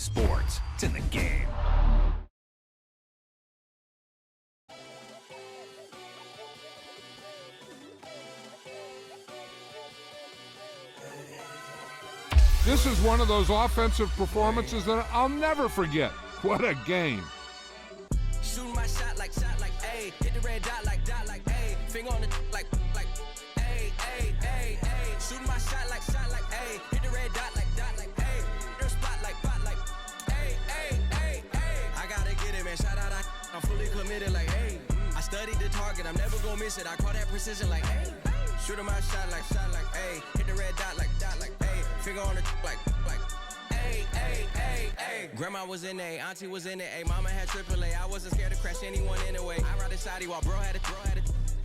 sports. It's in the game. This is one of those offensive performances that I'll never forget. What a game. Shooting my shot like, ayy. Hit the red dot like, ayy. Finger on the like, ayy, ayy, ayy, ayy. Shooting my shot like, ayy. Hit the red dot like, ayy. Their spot like, ayy, ayy, ayy, ayy. I gotta get it, man. Shout out, I'm fully committed like, ayy. I studied the target, I'm never gonna miss it. I call that precision like, ayy. Shooting my shot like, ayy. Hit the red dot like, ayy. Finger on the like, ayy, ayy, ayy, ayy. Grandma was in A, auntie was in it, ayy. Mama had AAA. I wasn't scared to crash anyone anyway. I ride a shotty while bro had to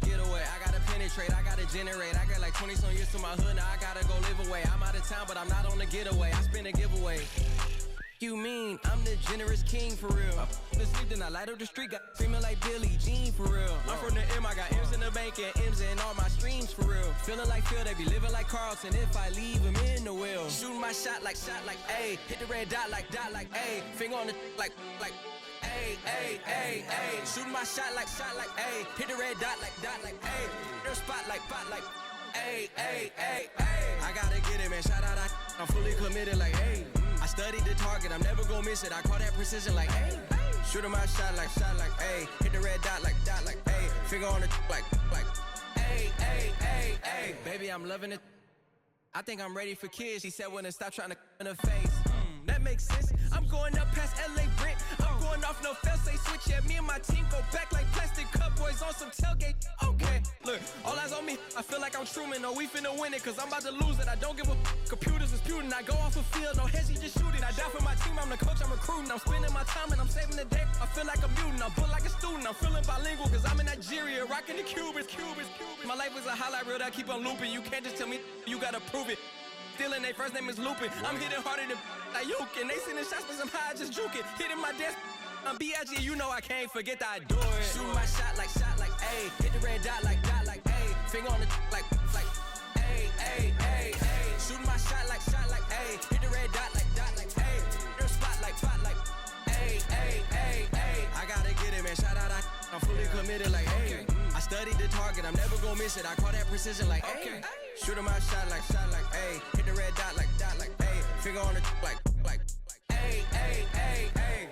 get away. I gotta penetrate, I gotta generate. I got like 20 some years to my hood, now I gotta go live away. I'm out of town, but I'm not on the getaway. I spin a giveaway. You mean I'm the generous king for real? I sleep, then I light up the street, got screaming like Billie Jean for real. I'm from the M, I got M's in the bank and M's in all my streams for real. Feeling like Phil, they be living like Carlton if I leave him in the wheel. Shooting my shot like, ayy. Hit the red dot like, ayy. Finger on the like, ayy, ayy, ayy, ayy. Shooting my shot like, ayy. Hit the red dot like, ayy. Their spot like, ayy, ayy, ayy, ayy. I gotta get it, man. Shout out, I'm fully committed like, ayy. I studied the target, I'm never gonna miss it. I call that precision like, ayy. Shooting my shot like, ayy. Hit the red dot like, ayy. Finger on the like, ayy, ayy, ayy, ayy. Baby, I'm loving it. I think I'm ready for kids. She said when to stop trying to in her face. That makes sense. I'm going up past LA Brent. I'm going off no fail, say switch. Yeah, me and my team go back like plastic cup boys on some tailgate. Okay, look, all eyes on me. I feel like I'm Truman. No, we finna win it, cause I'm about to lose it. I don't give a computers is putin'. I go off a field, no heads, just shoot it. I die for my team, I'm the coach, I'm recruiting. I'm spending my time and I'm saving the day. I feel like a mutant, I'm built like a student. I'm feeling bilingual, cause I'm in Nigeria, rocking the Cubans. My life is a highlight reel that I keep on looping. You can't just tell me, you gotta prove it. Stealing, their first name is Lupin. I'm hitting harder than like Yukin. They sending shots, but somehow I just juke it. Hitting my desk, I'm B.I.G. You know I can't forget that I do it. Shooting my shot like, ayy. Hit the red dot like, ayy. Finger on the like, ayy, ayy, ayy, ayy. Shooting my shot like, ayy. Hit the red dot like, ayy. Their spot like, ayy, ayy, ayy, ayy. I gotta get it, man. Shout out, I'm fully committed like, ayy. I studied the target, I'm never gonna miss it. I call that precision like, ayy. Shooting my shot like, ayy. Hit the red dot like, ayy. Finger on the like, ayy, ayy, ayy, ayy.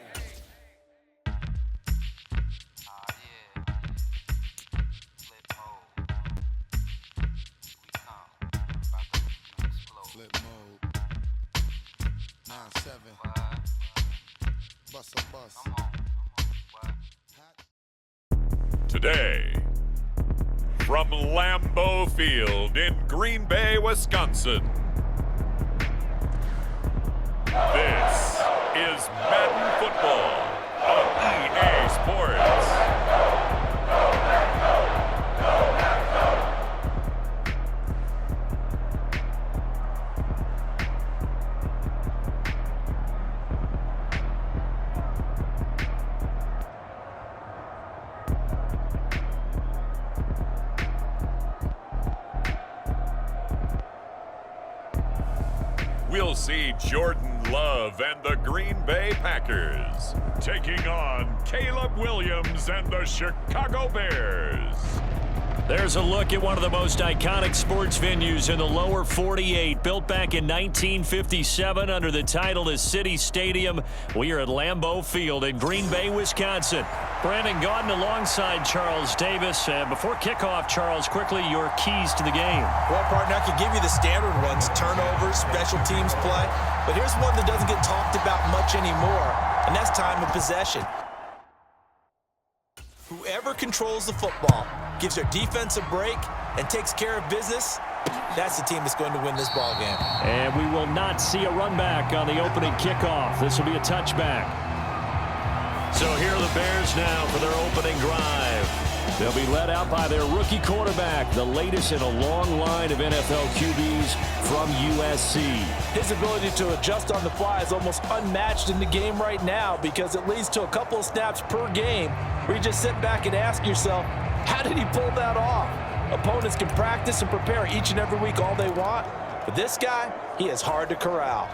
Flip mode. 9-7. Bust a bus. Today, from Lambeau Field in Green Bay, Wisconsin, this is Madden Football on EA Sports. We'll see Jordan Love and the Green Bay Packers taking on Caleb Williams and the Chicago Bears. There's a look at one of the most iconic sports venues in the lower 48, built back in 1957 under the title of City Stadium. We are at Lambeau Field in Green Bay, Wisconsin. Brandon Gaudin alongside Charles Davis. Before kickoff, Charles, quickly your keys to the game. Well, partner, I could give you the standard ones, turnovers, special teams play. But here's one that doesn't get talked about much anymore, and that's time of possession. Whoever controls the football, gives their defense a break, and takes care of business, that's the team that's going to win this ball game. And we will not see a run back on the opening kickoff. This will be a touchback. So here are the Bears now for their opening drive. They'll be led out by their rookie quarterback, the latest in a long line of NFL QBs from USC. His ability to adjust on the fly is almost unmatched in the game right now because it leads to a couple of snaps per game where you just sit back and ask yourself, how did he pull that off? Opponents can practice and prepare each and every week all they want, but this guy, he is hard to corral.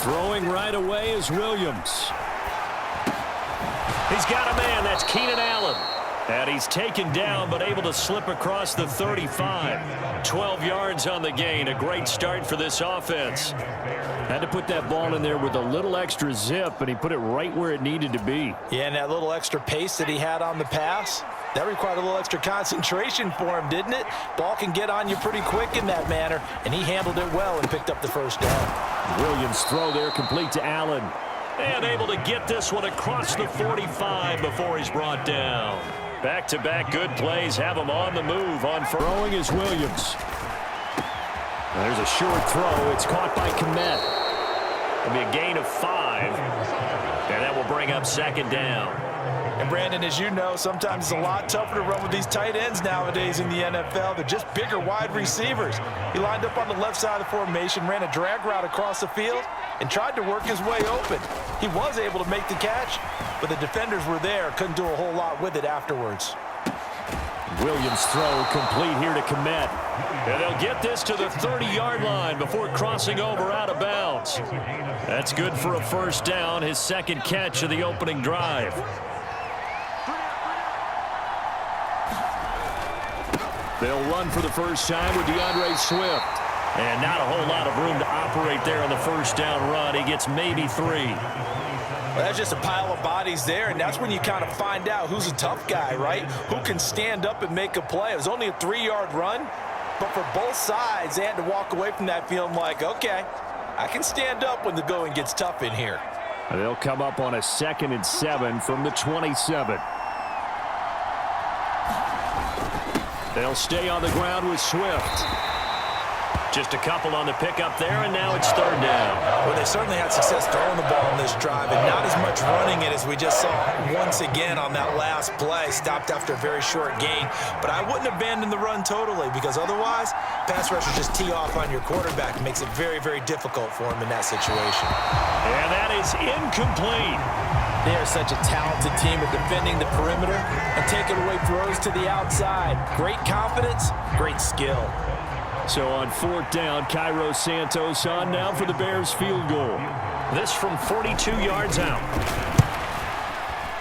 Throwing right away is Williams. He's got a man. That's Keenan Allen. And he's taken down but able to slip across the 35. 12 yards on the gain. A great start for this offense. Had to put that ball in there with a little extra zip, and he put it right where it needed to be. Yeah, and that little extra pace that he had on the pass, that required a little extra concentration for him, didn't it? Ball can get on you pretty quick in that manner, and he handled it well and picked up the first down. Williams' throw there complete to Allen. And able to get this one across the 45 before he's brought down. Back-to-back good plays have him on the move. On throwing is Williams. There's a short throw. It's caught by Kmet. It'll be a gain of 5. And that will bring up second down. And Brandon, as you know, sometimes it's a lot tougher to run with these tight ends nowadays in the NFL. They're just bigger wide receivers. He lined up on the left side of the formation, ran a drag route across the field, and tried to work his way open. He was able to make the catch, but the defenders were there, couldn't do a whole lot with it afterwards. Williams' throw complete here to Kmet. And they'll get this to the 30-yard line before crossing over out of bounds. That's good for a first down, his second catch of the opening drive. They'll run for the first time with DeAndre Swift. And not a whole lot of room to operate there on the first down run. He gets maybe 3. Well, that's just a pile of bodies there, and that's when you kind of find out who's a tough guy, right? Who can stand up and make a play. It was only a 3-yard run, but for both sides, they had to walk away from that feeling like, okay, I can stand up when the going gets tough in here. They'll come up on a 2nd and 7 from the 27. They'll stay on the ground with Swift. Just a couple on the pickup there, and now it's third down. Well, they certainly had success throwing the ball on this drive, and not as much running it as we just saw once again on that last play. Stopped after a very short gain. But I wouldn't abandon the run totally, because otherwise, pass rushers just tee off on your quarterback. It makes it very, very difficult for him in that situation. And that is incomplete. They are such a talented team at defending the perimeter and taking away throws to the outside. Great confidence, great skill. So on 4th down, Cairo Santos on now for the Bears field goal. This from 42 yards out.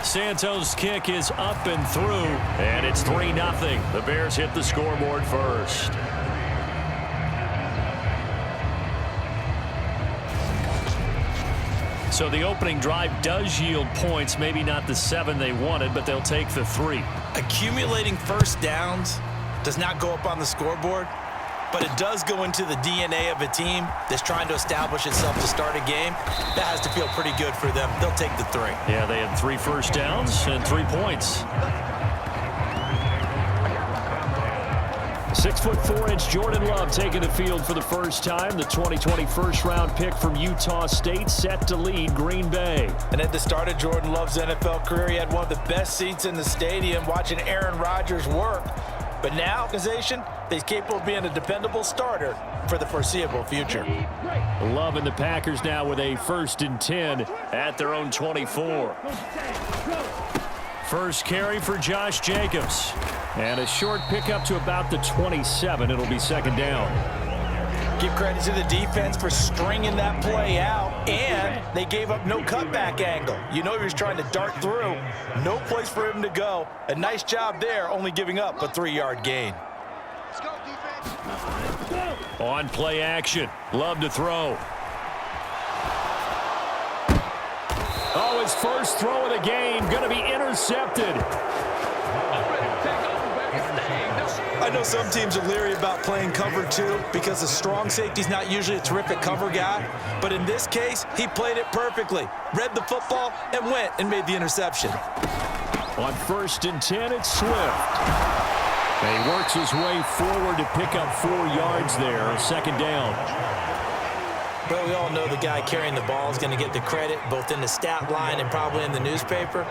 Santos' kick is up and through, and it's 3-0. The Bears hit the scoreboard first. So the opening drive does yield points, maybe not the 7 they wanted, but they'll take the 3. Accumulating first downs does not go up on the scoreboard, but it does go into the DNA of a team that's trying to establish itself to start a game. That has to feel pretty good for them. They'll take the 3. Yeah, they had 3 first downs and 3 points. 6'4" Jordan Love taking the field for the first time. The 2020 first-round pick from Utah State set to lead Green Bay. And at the start of Jordan Love's NFL career, he had one of the best seats in the stadium watching Aaron Rodgers work. But now, organization, he's capable of being a dependable starter for the foreseeable future. Love and the Packers now with a 1st and 10 at their own 24. First carry for Josh Jacobs. And a short pickup to about the 27. It'll be 2nd down. Give credit to the defense for stringing that play out, and they gave up no cutback angle. You know he was trying to dart through. No place for him to go. A nice job there, only giving up a 3-yard gain. On play action. Love to throw. Oh, his first throw of the game going to be intercepted. I know some teams are leery about playing cover 2 because the strong safety's not usually a terrific cover guy. But in this case, he played it perfectly. Read the football and went and made the interception. On 1st and 10, it's Swift. And he works his way forward to pick up 4 yards there. 2nd down. But we all know the guy carrying the ball is going to get the credit both in the stat line and probably in the newspaper.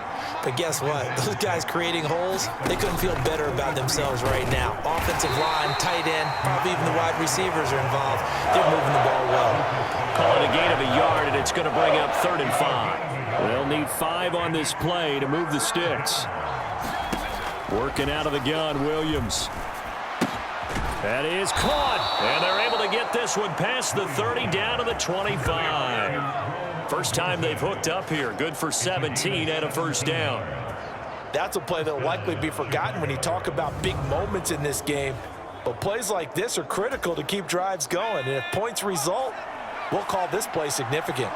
But guess what? Those guys creating holes, they couldn't feel better about themselves right now. Offensive line, tight end, probably even the wide receivers are involved. They're moving the ball well. Call it a gain of a yard, and it's going to bring up 3rd and 5. They'll need 5 on this play to move the sticks. Working out of the gun, Williams. That is caught, and they're able to get this one past the 30 down to the 25. First time they've hooked up here. Good for 17 and a first down. That's a play that will likely be forgotten when you talk about big moments in this game. But plays like this are critical to keep drives going. And if points result, we'll call this play significant.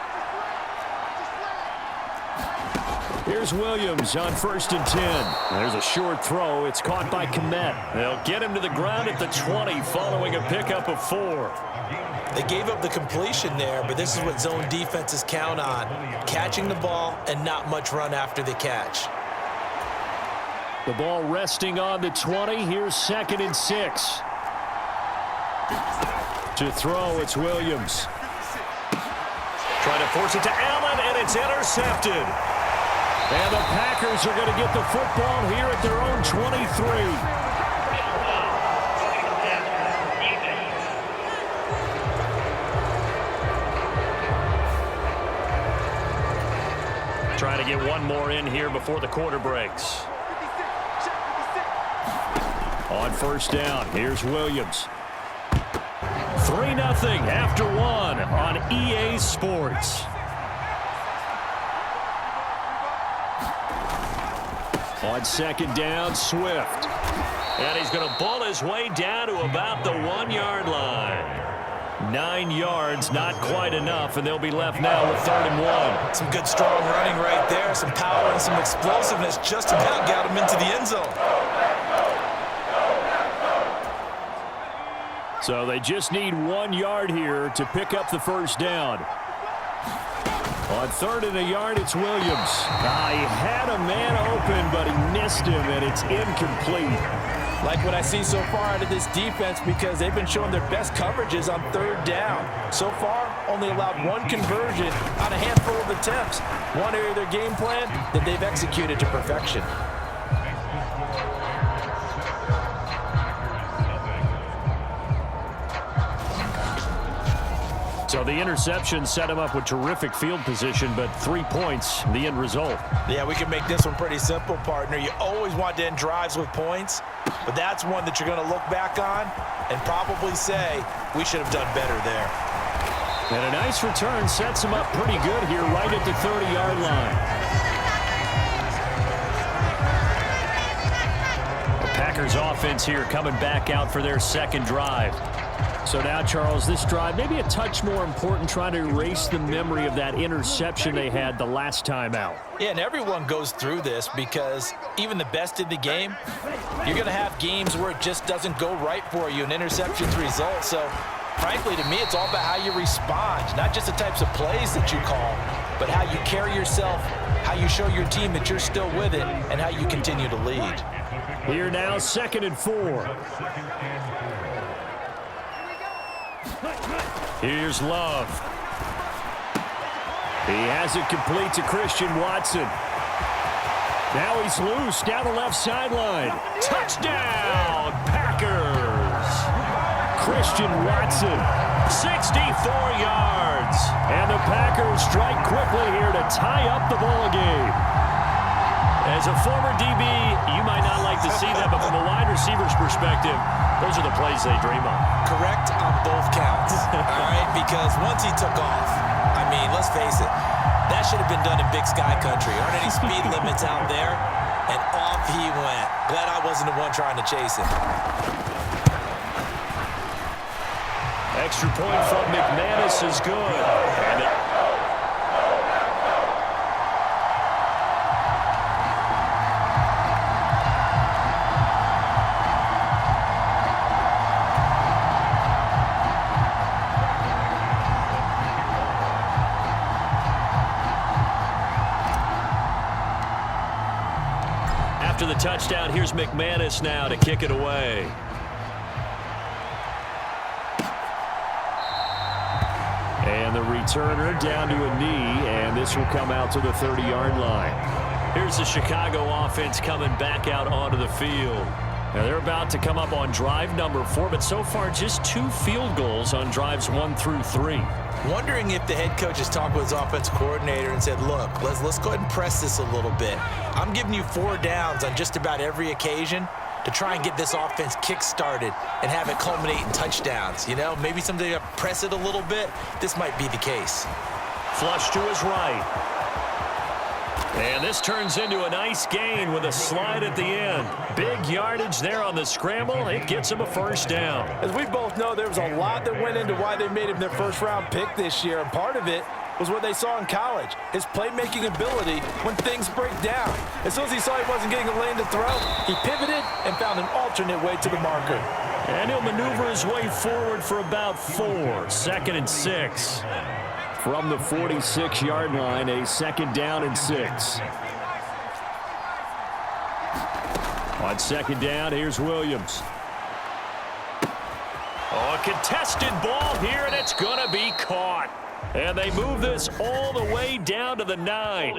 Here's Williams on 1st and 10. There's a short throw. It's caught by Kmet. They'll get him to the ground at the 20 following a pickup of 4. They gave up the completion there, but this is what zone defenses count on. Catching the ball and not much run after the catch. The ball resting on the 20. Here's 2nd and 6. To throw, it's Williams. Trying to force it to Allen, and it's intercepted. And the Packers are going to get the football here at their own 23. Trying to get one more in here before the quarter breaks. On 1st down, here's Williams. 3-0 after 1 on EA Sports. On 2nd down, Swift. And he's going to ball his way down to about the 1-yard line. 9 yards, not quite enough, and they'll be left now with 3rd and 1. Some good strong running right there, some power and some explosiveness just about got him into the end zone. So they just need 1 yard here to pick up the first down. On 3rd and a yard, it's Williams. He had a man open, but he missed him, and it's incomplete. Like what I see so far out of this defense, because they've been showing their best coverages on 3rd down. So far, only allowed 1 conversion on a handful of attempts. One area of their game plan that they've executed to perfection. So the interception set him up with terrific field position, but 3 points, the end result. Yeah, we can make this one pretty simple, partner. You always want to end drives with points, but that's one that you're going to look back on and probably say, we should have done better there. And a nice return sets him up pretty good here right at the 30-yard line. The Packers offense here coming back out for their 2nd drive. So now, Charles, this drive maybe a touch more important, trying to erase the memory of that interception they had the last time out. Yeah, and everyone goes through this because even the best in the game, you're going to have games where it just doesn't go right for you, and interceptions result. So, frankly, to me, it's all about how you respond, not just the types of plays that you call, but how you carry yourself, how you show your team that you're still with it, and how you continue to lead. Here now, 2nd and 4. Here's Love. He has it complete to Christian Watson. Now he's loose down the left sideline. Touchdown, Packers. Christian Watson, 64 yards. And the Packers strike quickly here to tie up the ball game. As a former DB, you might not like to see that, but from a wide receiver's perspective, those are the plays they dream of. Correct on both counts, all right? Because once he took off, I mean, let's face it, that should have been done in Big Sky Country. Aren't any speed limits out there? And off he went. Glad I wasn't the one trying to chase him. Extra point from McManus is good. And after the touchdown, here's McManus now to kick it away. And the returner down to a knee, and this will come out to the 30-yard line. Here's the Chicago offense coming back out onto the field. Now they're about to come up on drive number 4, but so far just 2 field goals on drives 1 through 3. Wondering if the head coach has talked with his offensive coordinator and said, look, let's go ahead and press this a little bit. I'm giving you 4 downs on just about every occasion. to try and get this offense kick-started and have it culminate in touchdowns. You know, maybe something to press it a little bit. This might be the case. Flush to his right. And this turns into a nice gain with a slide at the end. Big yardage there on the scramble. It gets him a first down. As we both know, there was a lot that went into why they made him their first-round pick this year, and part of it was what they saw in college, his playmaking ability when things break down. As soon as he saw he wasn't getting a lane to throw, he pivoted and found an alternate way to the marker. And he'll maneuver his way forward for about 4. 2nd and 6. From the 46-yard line, a 2nd down and 6. On 2nd down, here's Williams. Oh, a contested ball here, and it's going to be caught. And they move this all the way down to the 9.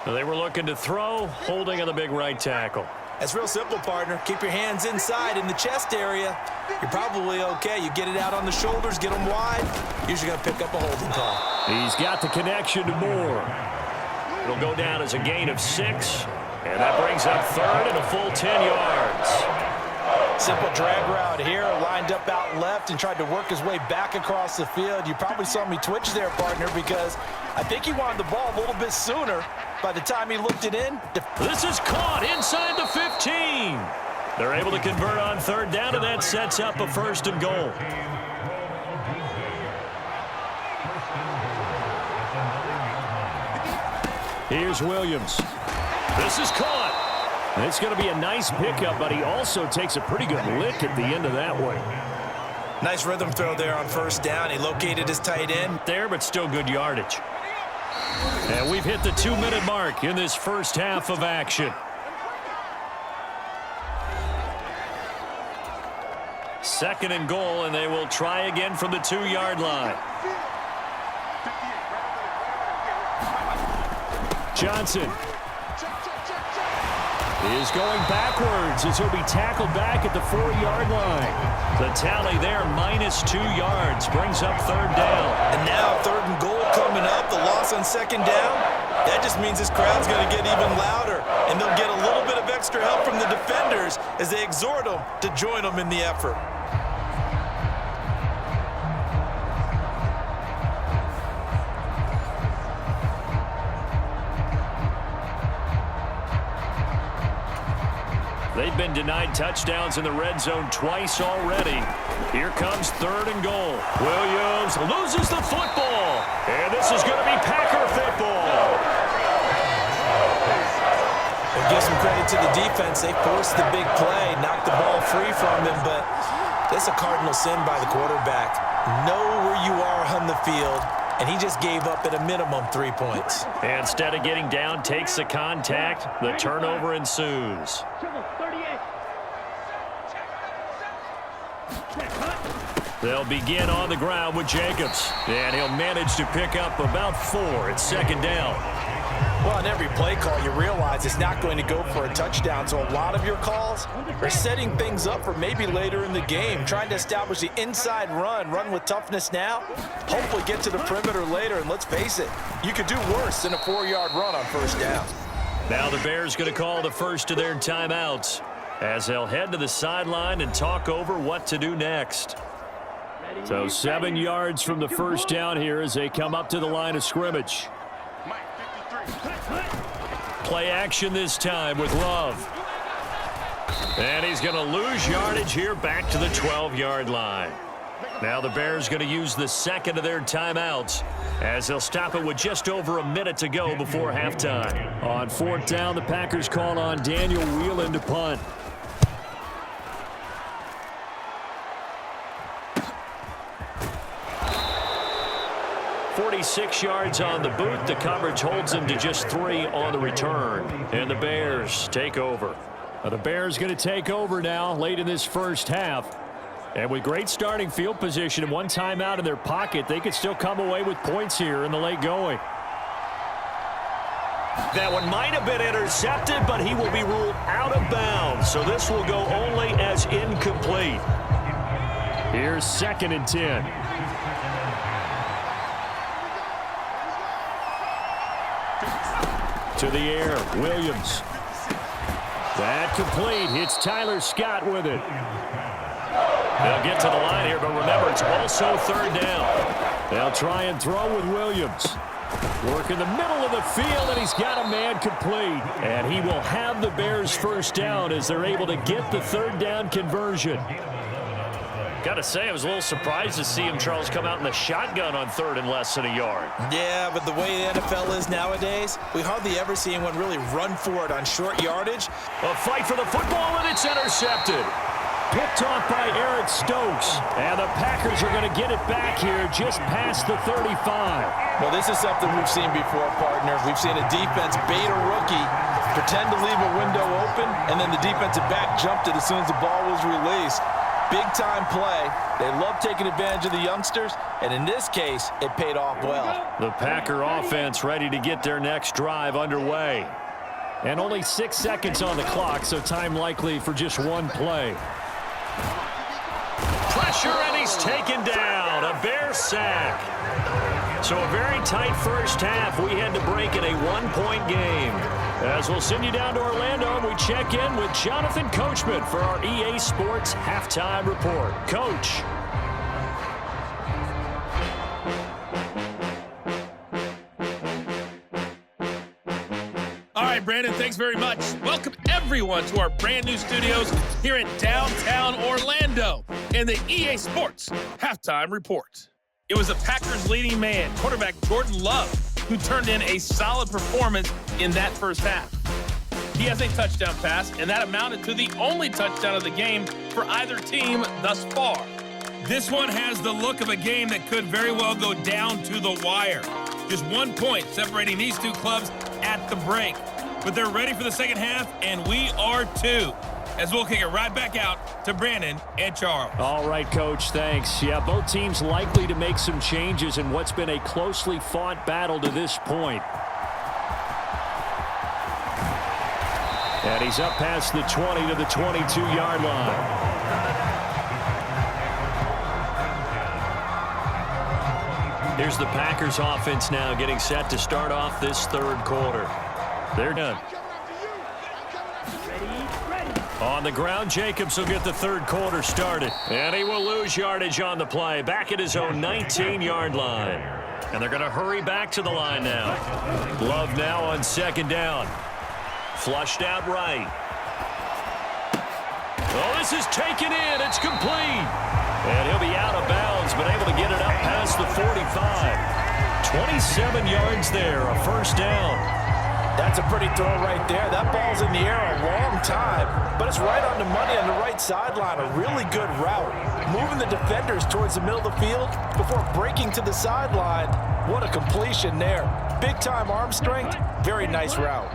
They were looking to throw, holding on the big right tackle. That's real simple, partner. Keep your hands inside in the chest area. You're probably okay. You get it out on the shoulders, get them wide. Usually going to pick up a holding call. He's got the connection to Moore. It'll go down as a gain of 6. And that brings up 3rd and a full 10 yards. Simple drag route here, lined up out left and tried to work his way back across the field. You probably saw me twitch there, partner, because I think he wanted the ball a little bit sooner. By the time he looked it in. This is caught inside the 15. They're able to convert on 3rd down, and that sets up a 1st and goal. Here's Williams. This is caught. It's going to be a nice pickup, but he also takes a pretty good lick at the end of that one. Nice rhythm throw there on 1st down. He located his tight end. There, but still good yardage. And we've hit the 2-minute mark in this first half of action. 2nd and goal, and they will try again from the 2-yard line. Johnson is going backwards as he'll be tackled back at the 4-yard line. The tally there, -2 yards, brings up 3rd down. And now 3rd and goal coming up, the loss on 2nd down. That just means this crowd's going to get even louder, and they'll get a little bit of extra help from the defenders as they exhort them to join them in the effort. They've been denied touchdowns in the red zone twice already. Here comes 3rd and goal. Williams loses the football. And this is going to be Packer football. We'll give some credit to the defense. They forced the big play, knocked the ball free from him, but that's a cardinal sin by the quarterback. Know where you are on the field, and he just gave up at a minimum 3 points. And instead of getting down, takes the contact. The turnover ensues. They'll begin on the ground with Jacobs. And he'll manage to pick up about 4 at 2nd down. Well, on every play call, you realize it's not going to go for a touchdown. So a lot of your calls are setting things up for maybe later in the game, trying to establish the inside run with toughness now, hopefully get to the perimeter later. And let's face it, you could do worse than a 4-yard run on 1st down. Now the Bears going to call the first of their timeouts as they'll head to the sideline and talk over what to do next. So 7 yards from the 1st down here as they come up to the line of scrimmage. Play action this time with Love. And he's going to lose yardage here back to the 12-yard line. Now the Bears going to use the 2nd of their timeouts as they'll stop it with just over a minute to go before halftime. On 4th down, the Packers call on Daniel Whelan to punt. 46 yards on the boot. The coverage holds him to just 3 on the return. And the Bears take over. Now the Bears going to take over now late in this first half. And with great starting field position and 1 timeout in their pocket, they could still come away with points here in the late going. That one might have been intercepted, but he will be ruled out of bounds. So this will go only as incomplete. Here's 2nd and 10. To the air, Williams. That complete. Hits Tyler Scott with it. They'll get to the line here, but remember, it's also third down. They'll try and throw with Williams. Work in the middle of the field, and he's got a man complete. And he will have the Bears first down as they're able to get the third down conversion. Got to say, I was a little surprised to see him, Charles, come out in the shotgun on third and less than a yard. Yeah, but the way the NFL is nowadays, we hardly ever see anyone really run for it on short yardage. A fight for the football, and it's intercepted. Picked off by Eric Stokes. And the Packers are going to get it back here just past the 35. Well, this is something we've seen before, partner. We've seen a defense bait a rookie, pretend to leave a window open, and then the defensive back jumped it as soon as the ball was released. Big-time play. They love taking advantage of the youngsters, and in this case, it paid off well. The Packer offense ready to get their next drive underway. And only 6 seconds on the clock, so time likely for just one play. Pressure, and he's taken down. A Bear sack. So a very tight first half. We had to break in a one-point game. As we'll send you down to Orlando, and we check in with Jonathan Coachman for our EA Sports Halftime Report. Coach. All right, Brandon, thanks very much. Welcome, everyone, to our brand-new studios here in downtown Orlando in the EA Sports Halftime Report. It was the Packers' leading man, quarterback Jordan Love, who turned in a solid performance in that first half. He has a touchdown pass, and that amounted to the only touchdown of the game for either team thus far. This one has the look of a game that could very well go down to the wire. Just 1 point separating these two clubs at the break. But they're ready for the second half, and we are too. As we'll kick it right back out to Brandon and Charles. All right, Coach, thanks. Yeah, both teams likely to make some changes in what's been a closely fought battle to this point. And he's up past the 20 to the 22-yard line. Here's the Packers offense now getting set to start off this third quarter. They're done. On the ground, Jacobs will get the third quarter started. And he will lose yardage on the play. Back at his own 19-yard line. And they're going to hurry back to the line now. Love now on second down. Flushed out right. Oh, this is taken in. It's complete. And he'll be out of bounds, but able to get it up past the 45. 27 yards there, a first down. That's a pretty throw right there. That ball's in the air a long time, but it's right on the money on the right sideline. A really good route. Moving the defenders towards the middle of the field before breaking to the sideline. What a completion there. Big-time arm strength. Very nice route.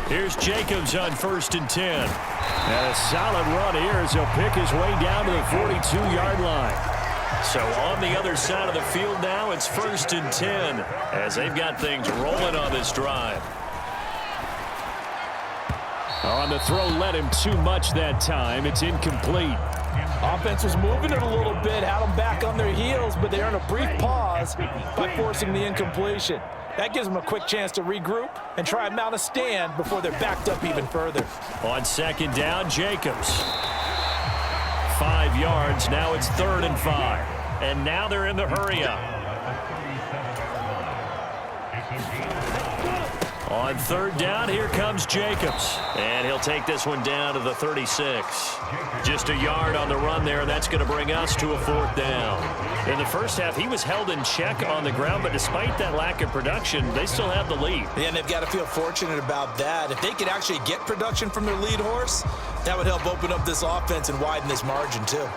Here's Jacobs on 1st and 10. And a solid run here as he'll pick his way down to the 42-yard line. So on the other side of the field now, it's 1st and 10 as they've got things rolling on this drive. On the throw, led him too much that time. It's incomplete. Offense was moving it a little bit, had them back on their heels, but they earned a brief pause by forcing the incompletion. That gives them a quick chance to regroup and try and mount a stand before they're backed up even further. On second down, Jacobs. 5 yards. Now it's 3rd and 5. And now they're in the hurry-up. On 3rd down, here comes Jacobs. And he'll take this one down to the 36. Just a yard on the run there, and that's going to bring us to a 4th down. In the first half, he was held in check on the ground, but despite that lack of production, they still have the lead. Yeah, and they've got to feel fortunate about that. If they could actually get production from their lead horse, that would help open up this offense and widen this margin, too.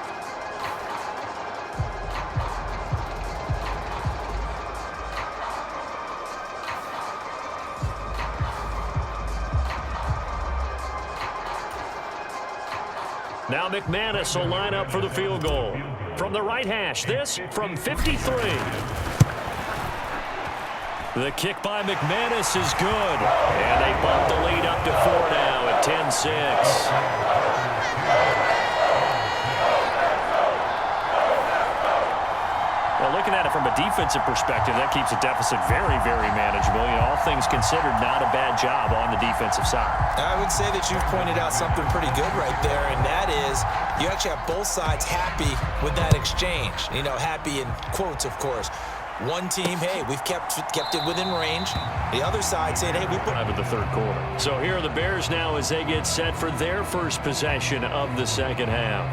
Now McManus will line up for the field goal. From the right hash, this from 53. The kick by McManus is good. And they bump the lead up to 4 now at 10-6. looking at it from a defensive perspective, that keeps the deficit very, very manageable. You know, all things considered, not a bad job on the defensive side. I would say that you've pointed out something pretty good right there, and that is you actually have both sides happy with that exchange. You know, happy in quotes, of course. One team, hey, we've kept it within range. The other side saying, hey, we put of the third quarter. So here are the Bears now as they get set for their first possession of the second half.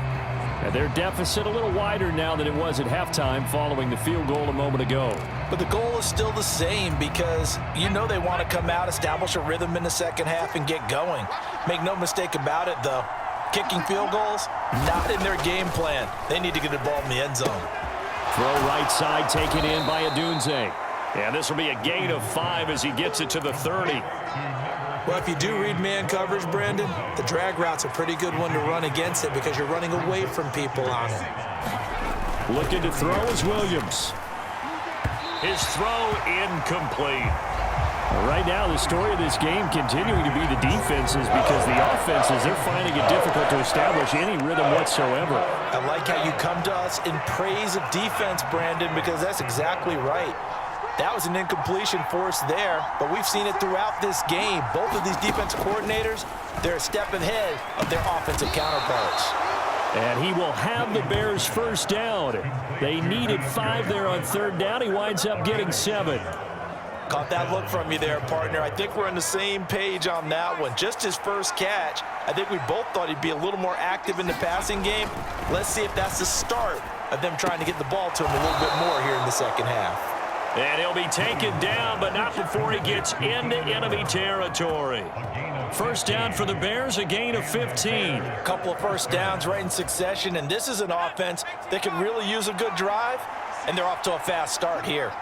And their deficit a little wider now than it was at halftime following the field goal a moment ago. But the goal is still the same because you know they want to come out, establish a rhythm in the second half, and get going. Make no mistake about it, though. Kicking field goals, not in their game plan. They need to get the ball in the end zone. Throw right side, taken in by Adunze. And this will be a gain of 5 as he gets it to the 30. Well, if you do read man coverage, Brandon, the drag route's a pretty good one to run against it because you're running away from people on it. Looking to throw is Williams. His throw incomplete. Right now, the story of this game continuing to be the defenses because the offenses, they're finding it difficult to establish any rhythm whatsoever. I like how you come to us in praise of defense, Brandon, because that's exactly right. That was an incompletion for us there, but we've seen it throughout this game. Both of these defensive coordinators, they're a step ahead of their offensive counterparts. And he will have the Bears first down. They needed 5 there on third down. He winds up getting 7. Caught that look from you there, partner. I think we're on the same page on that one. Just his first catch, I think we both thought he'd be a little more active in the passing game. Let's see if that's the start of them trying to get the ball to him a little bit more here in the second half. And he'll be taken down, but not before he gets into enemy territory. First down for the Bears, a gain of 15. A couple of first downs right in succession, and this is an offense that can really use a good drive, and they're off to a fast start here.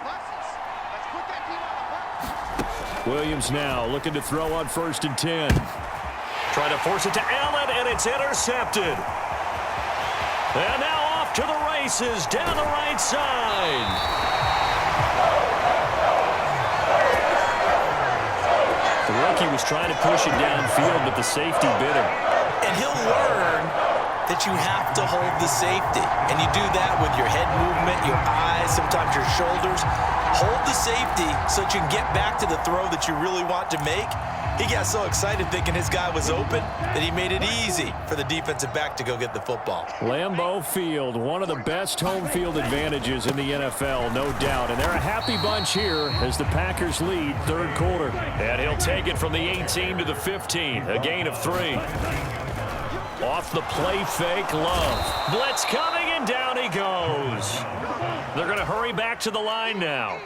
Williams now looking to throw on 1st and 10. Trying to force it to Allen, and it's intercepted. And now off to the races down the right side. The rookie was trying to push it downfield, but the safety bit him. And he'll learn that you have to hold the safety. And you do that with your head movement, your eyes, sometimes your shoulders. Hold the safety so that you can get back to the throw that you really want to make. He got so excited thinking his guy was open that he made it easy for the defensive back to go get the football. Lambeau Field, one of the best home field advantages in the NFL, no doubt. And they're a happy bunch here as the Packers lead third quarter. And he'll take it from the 18 to the 15, a gain of 3. Off the play fake, Love. Blitz coming, and down he goes. They're going to hurry back to the line now.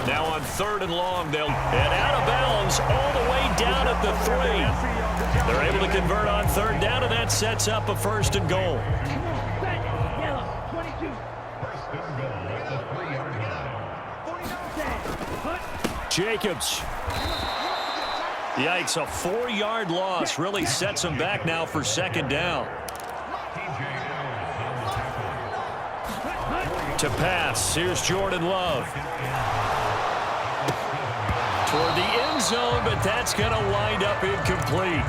Now on 3rd and long, and out of bounds all the way down at the 3. They're able to convert on 3rd down, and that sets up a 1st and goal. Jacobs. Yikes, a 4-yard loss really sets him back now for 2nd down. To pass, here's Jordan Love. Toward the end zone, but that's going to wind up incomplete.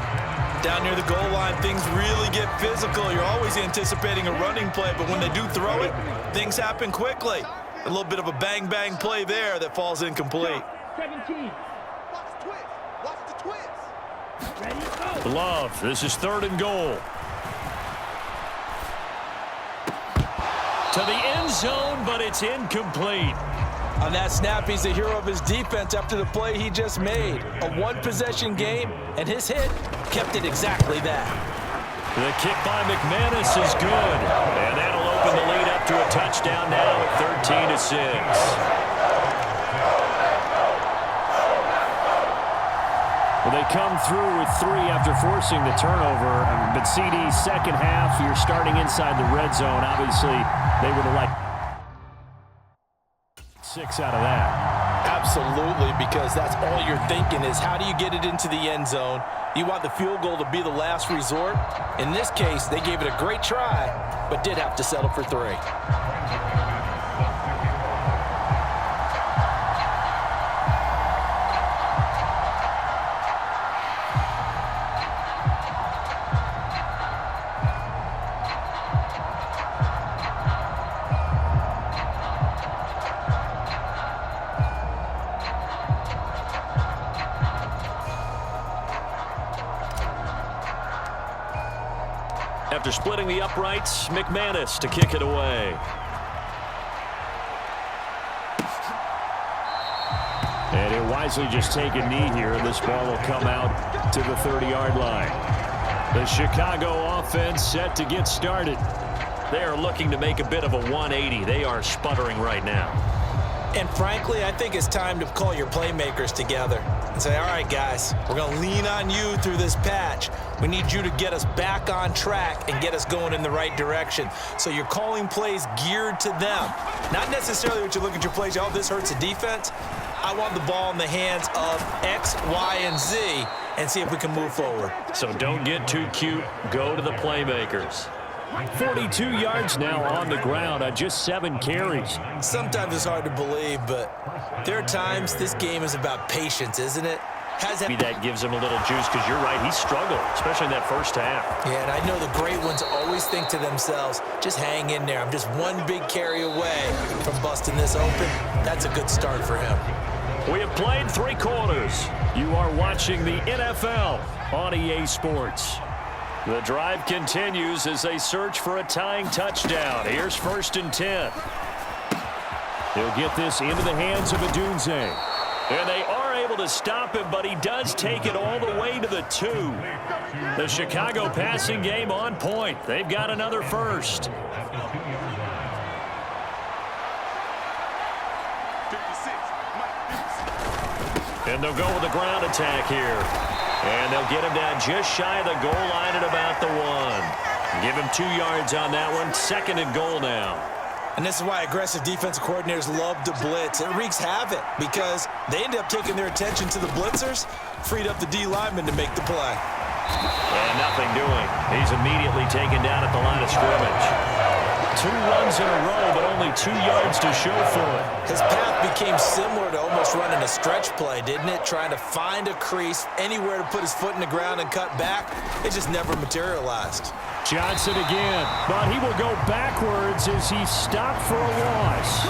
Down near the goal line, things really get physical. You're always anticipating a running play, but when they do throw it, things happen quickly. A little bit of a bang-bang play there that falls incomplete. 17. Watch the twist. Love, this is 3rd and goal. To the end zone, but it's incomplete. On that snap, he's the hero of his defense after the play he just made. A one-possession game, and his hit kept it exactly that. The kick by McManus is good, and that'll open the lead up to a touchdown now at 13-6. Well, they come through with 3 after forcing the turnover. But CD's second half, you're starting inside the red zone. Obviously, they would have liked 6 out of that. Absolutely, because that's all you're thinking is how do you get it into the end zone? You want the field goal to be the last resort. In this case, they gave it a great try, but did have to settle for 3. After splitting the uprights, McManus to kick it away. And he'll wisely just take a knee here, and this ball will come out to the 30-yard line. The Chicago offense set to get started. They are looking to make a bit of a 180. They are sputtering right now. And frankly, I think it's time to call your playmakers together and say, all right, guys, we're going to lean on you through this patch. We need you to get us back on track and get us going in the right direction. So you're calling plays geared to them. Not necessarily what you look at your plays, oh, this hurts the defense. I want the ball in the hands of X, Y, and Z and see if we can move forward. So don't get too cute. Go to the playmakers. 42 yards now on the ground on just 7 carries. Sometimes it's hard to believe, but there are times this game is about patience, isn't it? Maybe that gives him a little juice because you're right, he struggled, especially in that first half. Yeah, and I know the great ones always think to themselves, just hang in there. I'm just one big carry away from busting this open. That's a good start for him. We have played 3 quarters. You are watching the NFL on EA Sports. The drive continues as they search for a tying touchdown. Here's 1st and 10. He'll get this into the hands of Adunze. And they are able to stop him, but he does take it all the way to the 2. The Chicago passing game on point. They've got another first. And they'll go with the ground attack here. And they'll get him down just shy of the goal line at about the 1. Give him 2 yards on that one. 2nd and goal now. And this is why aggressive defensive coordinators love to blitz. It wreaks havoc because they end up taking their attention to the blitzers, freed up the D lineman to make the play. And nothing doing. He's immediately taken down at the line of scrimmage. 2 runs in a row, but only 2 yards to show for it. His path became similar to almost running a stretch play, didn't it? Trying to find a crease, anywhere to put his foot in the ground and cut back. It just never materialized. Johnson again, but he will go backwards as he stopped for a loss.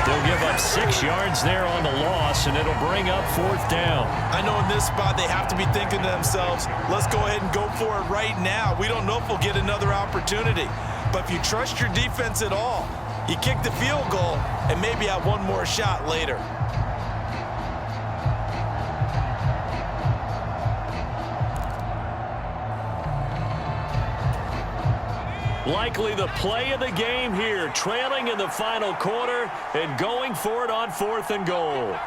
They'll give up 6 yards there on the loss, and it'll bring up 4th down. I know in this spot they have to be thinking to themselves, let's go ahead and go for it right now. We don't know if we'll get another opportunity. But if you trust your defense at all, you kick the field goal and maybe have one more shot later. Likely the play of the game here, trailing in the final quarter and going for it on 4th and goal.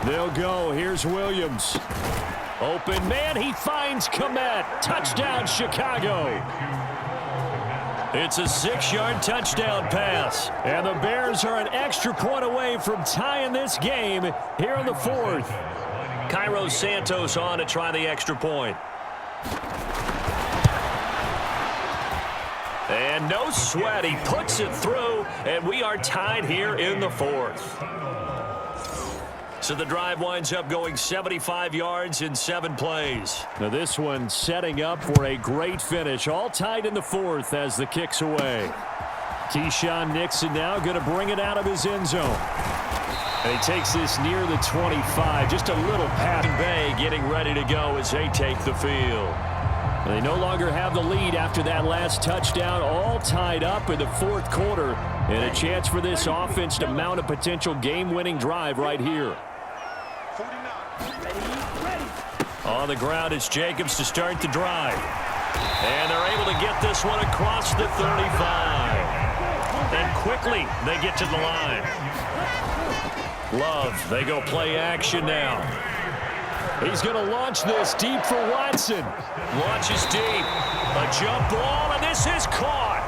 They'll go. Here's Williams. Open man, he finds Kmet. Touchdown, Chicago. It's a 6-yard touchdown pass. And the Bears are an extra point away from tying this game here in the 4th. Cairo Santos on to try the extra point. And no sweat, he puts it through, and we are tied here in the 4th. So the drive winds up going 75 yards in 7 plays. Now this one setting up for a great finish, all tied in the 4th as the kick's away. Keyshawn Nixon now going to bring it out of his end zone. And he takes this near the 25, just a little pat. Bay getting ready to go as they take the field. They no longer have the lead after that last touchdown, all tied up in the 4th quarter, and a chance for this offense to mount a potential game-winning drive right here. On the ground, it's Jacobs to start the drive. And they're able to get this one across the 35. And quickly, they get to the line. Love, they go play action now. He's going to launch this deep for Watson. Launches deep. A jump ball, and this is caught.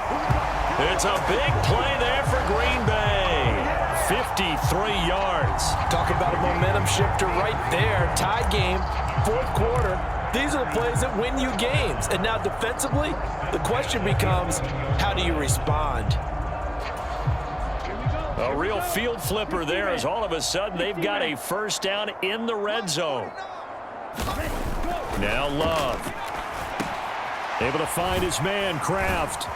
It's a big play there for Green Bay. 53 yards. Talk about a momentum shifter right there. Tie game, 4th quarter. These are the plays that win you games. And now defensively, the question becomes, how do you respond? A real field flipper there as all of a sudden they've got a first down in the red zone. Now Love. Able to find his man, Kraft.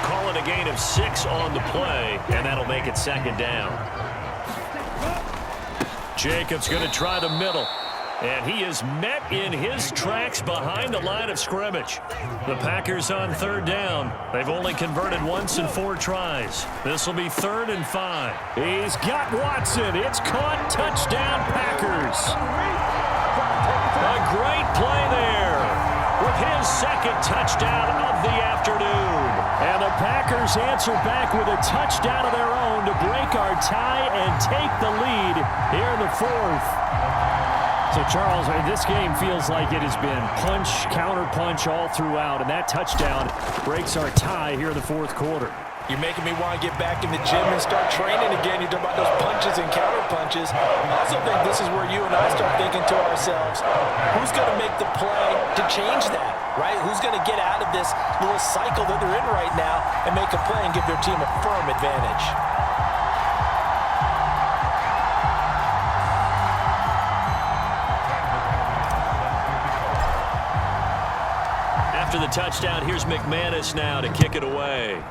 Call it a gain of 6 on the play, and that'll make it 2nd down. Jacobs going to try the middle. And he is met in his tracks behind the line of scrimmage. The Packers on third down. They've only converted once in 4 tries. This will be 3rd and 5. He's got Watson. It's caught. Touchdown, Packers. A great play there with his 2nd touchdown of the afternoon. And the Packers answer back with a touchdown of their own to break our tie and take the lead here in the 4th. So, Charles, this game feels like it has been punch, counter-punch all throughout, and that touchdown breaks our tie here in the 4th quarter. You're making me want to get back in the gym and start training again. You're talking about those punches and counter-punches. I also think this is where you and I start thinking to ourselves, who's going to make the play to change that, right? Who's going to get out of this little cycle that they're in right now and make a play and give their team a firm advantage? After the touchdown, here's McManus now to kick it away.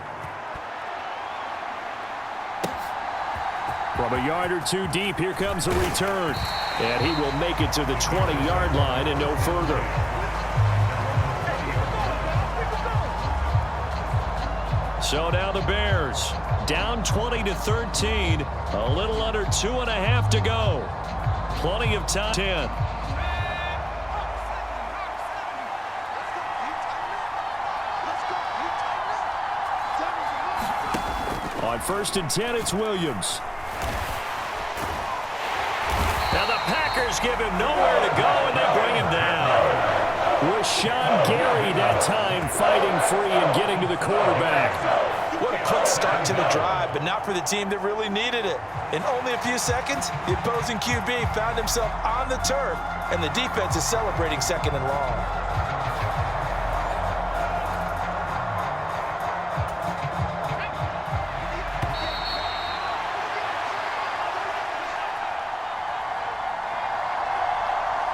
From a yard or 2 deep, here comes a return. And he will make it to the 20-yard line and no further. So now the Bears down 20-13. A little under 2.5 to go. Plenty of time. 10. On 1st and 10, it's Williams. Now the Packers give him nowhere to go, and they bring him down. With Sean Gary that time fighting free and getting to the quarterback. What a quick start to the drive, but not for the team that really needed it. In only a few seconds, the opposing QB found himself on the turf, and the defense is celebrating 2nd and long.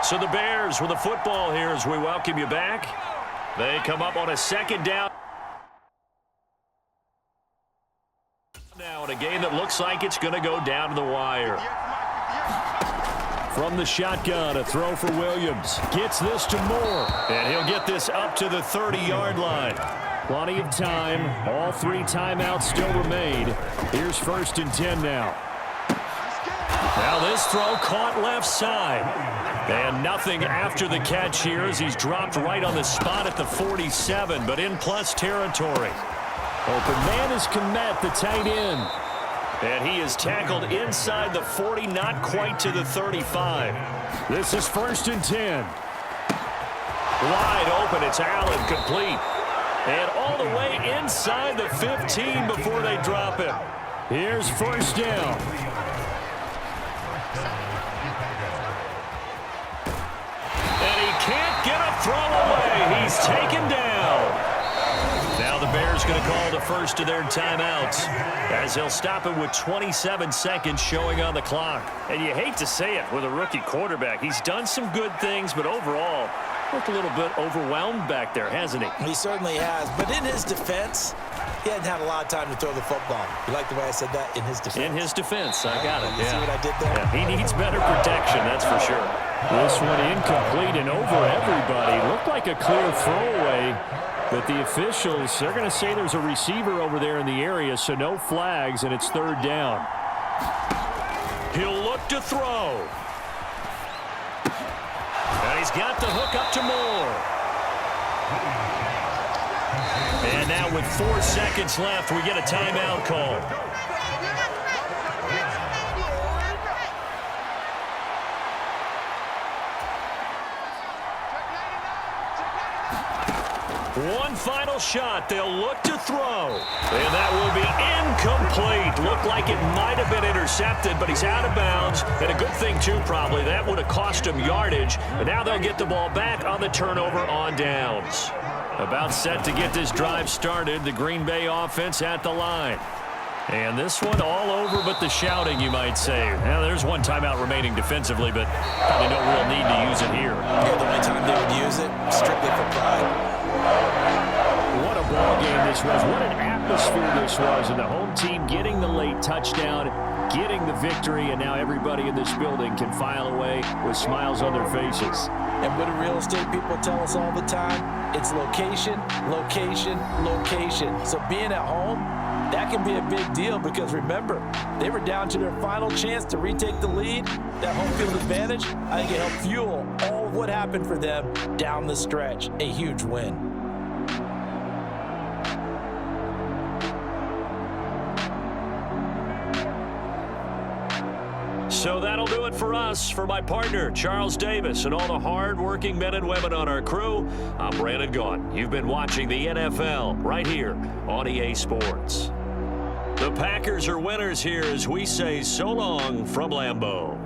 So the Bears with the football here as we welcome you back. They come up on a 2nd down. Now in a game that looks like it's going to go down to the wire. From the shotgun, a throw for Williams. Gets this to Moore. And he'll get this up to the 30-yard line. Plenty of time. All 3 timeouts still remain. Here's 1st and 10 now. Now this throw caught left side. And nothing after the catch here as he's dropped right on the spot at the 47, but in plus territory. Open man is Kmet, the tight end. And he is tackled inside the 40, not quite to the 35. This is 1st and 10. Wide open, it's Allen, complete. And all the way inside the 15 before they drop him. Here's 1st down. Can't get a throw away. He's taken down. Now the Bears going to call the first of their timeouts as they'll stop it with 27 seconds showing on the clock. And you hate to say it with a rookie quarterback. He's done some good things, but overall looked a little bit overwhelmed back there, hasn't he? He certainly has. But in his defense, he hadn't had a lot of time to throw the football. You like the way I said that? In his defense. In his defense. I got it. You see what I did there? Yeah, he needs better protection, that's for sure. This one incomplete and over everybody. Looked like a clear throwaway, but the officials, they're going to say there's a receiver over there in the area, so no flags, and it's 3rd down. He'll look to throw. And he's got the hook up to Moore. And now with 4 seconds left, we get a timeout call. One final shot. They'll look to throw. And that will be incomplete. Looked like it might have been intercepted, but he's out of bounds. And a good thing, too, probably. That would have cost him yardage. And now they'll get the ball back on the turnover on downs. About set to get this drive started. The Green Bay offense at the line. And this one all over but the shouting, you might say. Now, there's one timeout remaining defensively, but probably no real need to use it here. Yeah, the only time they would use it, strictly for pride. What a ball game this was. What an atmosphere this was. And the home team getting the late touchdown. getting the victory, and now everybody in this building can file away with smiles on their faces. And what do real estate people tell us all the time? It's location, location, location. So being at home, that can be a big deal because remember, they were down to their final chance to retake the lead. That home field advantage, I think it helped fuel all of what happened for them down the stretch. A huge win. So that'll do it for us. For my partner, Charles Davis, and all the hard-working men and women on our crew, I'm Brandon Gaudin. You've been watching the NFL right here on EA Sports. The Packers are winners here as we say so long from Lambeau.